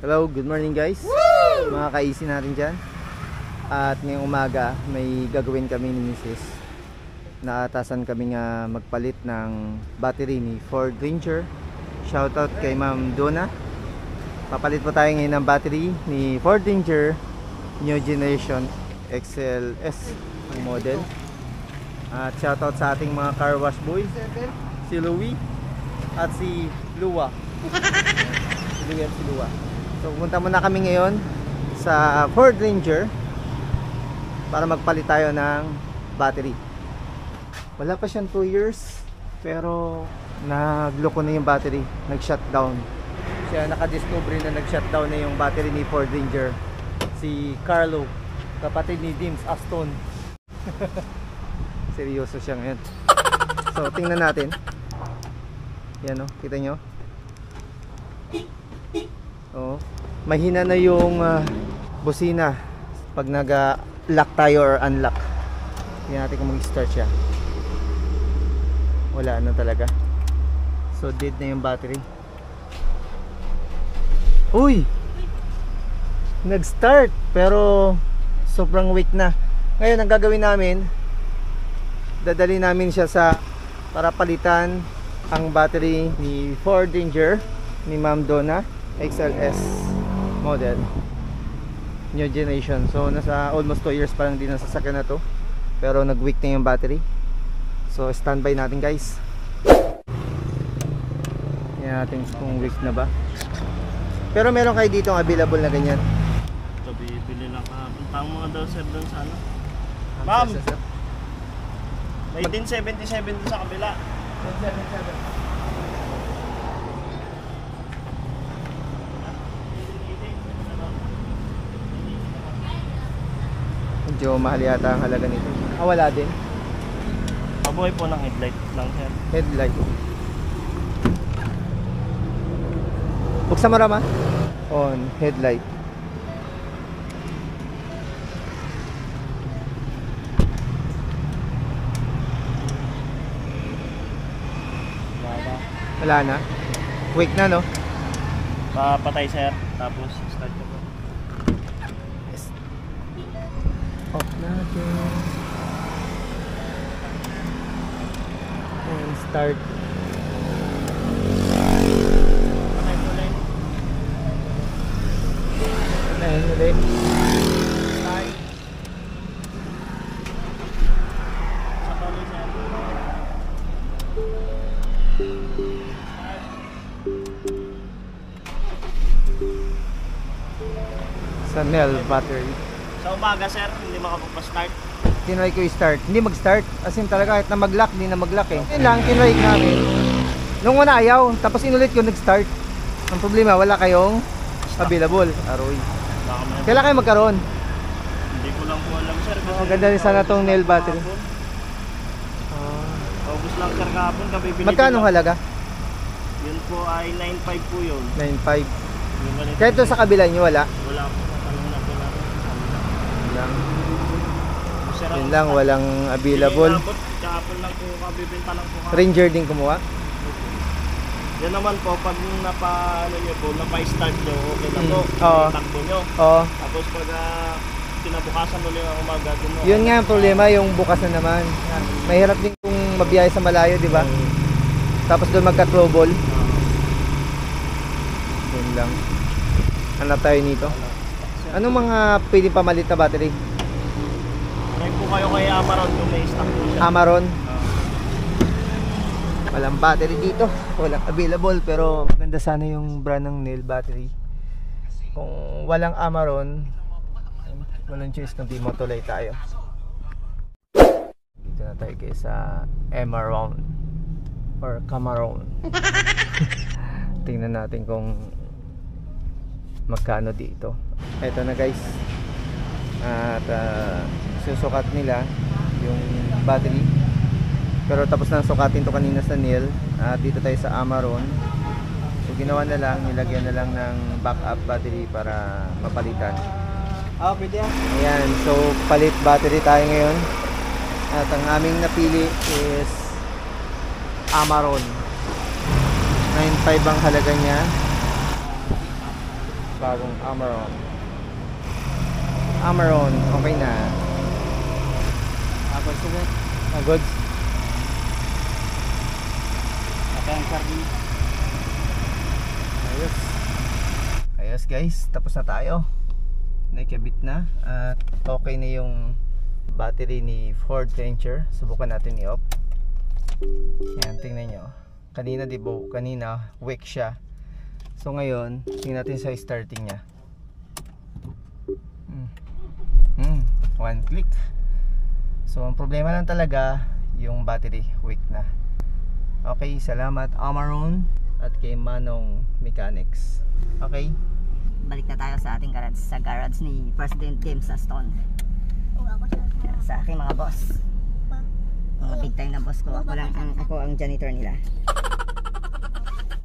Hello, good morning guys. Woo! Mga ka-easy natin dyan. At ngayong umaga may gagawin kami ni Mrs. Naatasan kami nga magpalit ng battery ni Ford Ranger. Shoutout kay Ma'am Donna. Papalit po tayo ngayon ng battery ni Ford Ranger New Generation XLS ang model. At shoutout sa ating mga car wash boys, si Louie at si Lua. Si Louie at si Lua. So pumunta muna kami ngayon sa Ford Ranger para magpalit tayo ng battery. Wala pa siyang 2 years pero nagloko na yung battery, nag-shutdown. Siya nakadiscover na nag-shutdown na yung battery ni Ford Ranger. Si Carlo, kapatid ni Dims Aston. Seryoso siya ngayon. So tingnan natin. Yan o, kita nyo. Oh, mahina na yung busina pag nag-lock tayo or unlock. Tingnan natin kung mag-start siya. Wala na talaga. So dead na yung battery. Uy! Nag-start pero sobrang weak na. Ngayon ang gagawin namin, dadali namin siya sa para palitan ang battery ni Ford Ranger ni Ma'am Donna XLS model New Generation. So nasa almost 2 years pa lang din ang sasakyan na to, pero nag-weak na yung battery. So standby natin guys. Yan natin kung weak na ba. Pero meron kayo dito available na ganyan. Ito bibili lang kahapon. Tama mga daw sir doon sa ano. Ma'am! May 1077 doon sa kabila. 1077. Medyo mahal yata ang halaga nito. Ah, wala din. Pabuhay po ng headlight lang sir. Headlight. Buksan mo Rama. On headlight. Wala na. Weak na no? Papatay sir. Tapos start ko po. Yes. Off natin. And start. Patay po ulit. And ulit. Start. Sa tuloy sir. Sa Nel battery. Sa umaga sir, hindi makapagpa-start. Tinry ko i-start. Hindi mag-start. As in talaga kahit na mag-lock, hindi na mag-lock eh. Yun lang, tinry namin. Nung una ayaw, tapos inulit ko nag-start. Ang problema, wala kayong available. Aroy. Kailan kayo magkaroon? Hindi ko lang po alam sir. Oh, ganda rin sana tong nail battery. August lang sir kahapon. Magkano halaga? Yun po ay 9.5 po yun. 9.5. Yung ganito. Kahit doon sa kabila nyo wala? Wala po. Tanong na po natin. Lang. Sir, Yun lang, walang available. Kahapon lang po kabibenta lang po. Ranger din kumuha? Yan naman po, pag napa-ano nyo po, napa-start nyo, okay na po. Oo. Takbo nyo. Oo. Tapos pag kinabukasan ulit ng umaga, dun mo. Yun nga ang problema, yung bukas na naman. Mahirap din kung mabiyahe sa malayo, di ba? Tapos doon magka-trouble. Yun lang. Hanap tayo nito. Anong mga pwedeng pamalit na battery? Try po kayo kay Amaron kung may stock po siya. Amaron. Walang battery dito. Walang available pero maganda sana yung brand ng nail battery. Kung walang Amaron, walang choice kundi matulay tayo. Dito na tayo guys sa Amaron or Camaron. Tingnan natin kung magkano dito. Eto na guys. At susukat nila yung battery. Pero tapos na sukatin to kanina sa nail. At dito tayo sa Amaron. So ginawa na lang, nilagyan na lang ng backup battery para mapalitan. Pwede yan. Ayan, so palit battery tayo ngayon. At ang aming napili is Amaron. 9.5 ang halaga niya. bagong Ameron. Ameron, okay na. Agad sa wet. Goods. Kaya ang sardine. Ayos. Ayos guys, tapos na tayo. Naikabit na at okay na yung battery ni Ford Venture. Subukan natin i-off. Yan, tingnan nyo. Kanina kanina weak siya. So ngayon, tingnan natin sa starting niya. One click. So ang problema lang talaga yung battery weak na. Okay, salamat Ameron at kay Manong Mechanics. Okay. Balik na tayo sa ating garage, sa garage ni President James Aston. Yan, sa aking mga boss. Mga big time na boss ko. Ako ang janitor nila.